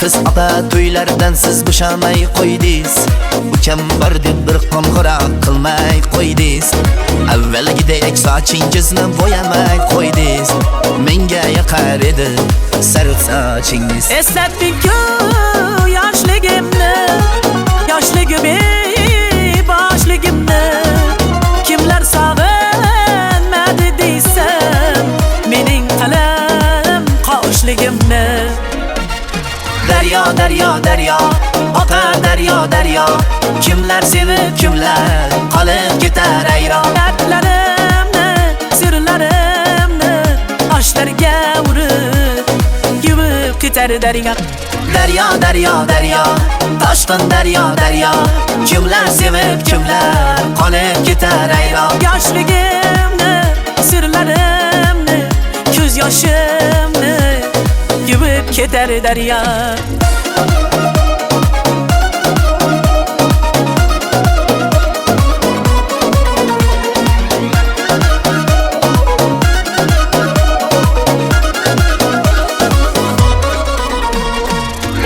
Qiz opa to'ylardan siz bo'shamay qo'ydingiz. Ukam bor deb bir qo'ng'iroq qilmay qo'ydingiz. Avvalgidek sochingizni bo'yamay qo'ydingiz. Menga yoqar edi sariq sochingiz. Eslatding-ku yoshligimni, yoshligimni, boshligimni. Kimlar sog'inmadi desam, mening qalam qoshligimni. Daryo, daryo, daryo, oqar daryo, daryo. Kimlar sevib, kimlar qolib ketar ayron. Dardlarimni, sirlarimni oshlarga urib, yuvib ketar daryo. Daryo, daryo, daryo, toshqin daryo, daryo. Kimlar sevib, kimlar qolib ketar ayron. Yoshligimni, sirlarimni, ko'z yoshimni yuvib ketar daryo.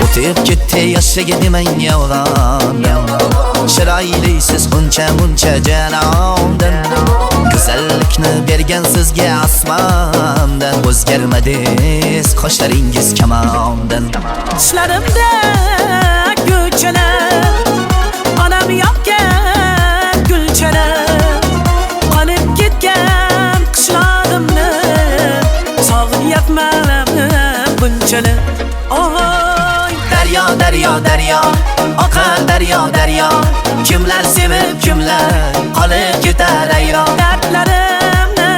O'tib ketdi yoshiga demang yolg'ondan. Chiroylisiz uncha janondan. Go'zallikni bergan sizga osmondan. O'zgarmadingiz qoshlaringiz kamondan. Tishlarimda gulchalar, onam yoqgan gulchalar. Qolib ketgan qishlog'imni sog'inyapman bunchalar. Oy, daryo, daryo, daryo, oqar daryo, daryo. Kimlar sevib, kimlar qolib ketar ayron. Dardlarimni,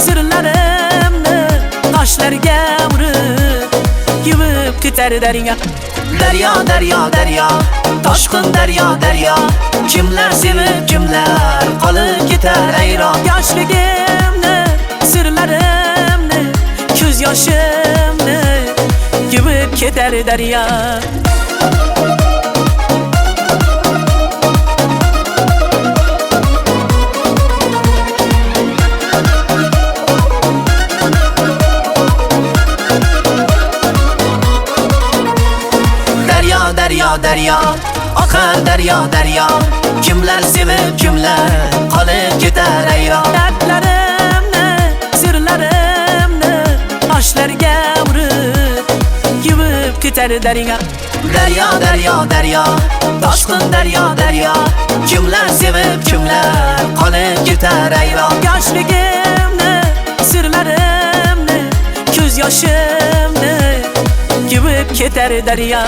sirlarimni toshlarga urib, yuvib ketar daryo. Daryo, daryo, daryo, toshqin daryo, daryo. Kimlar sevib, kimlar qolib ketar ayron. Yoshligimni, sirlarimni, ko'z yoshimni yuvib ketar daryo. Daryo, daryo, daryo, oqar daryo, daryo. Kimlar sevib, kimlar qolib ketar ayron. Dardlarimni, sirlarimni oshlarga urib, yuvib ketar daryo. Daryo, daryo, daryo, toshqin daryo, daryo. Kimlar sevib, kimlar qolib ketar ayron. Yoshligimni, sirlarimni, ko'z yoshimni yuvib ketar daryo.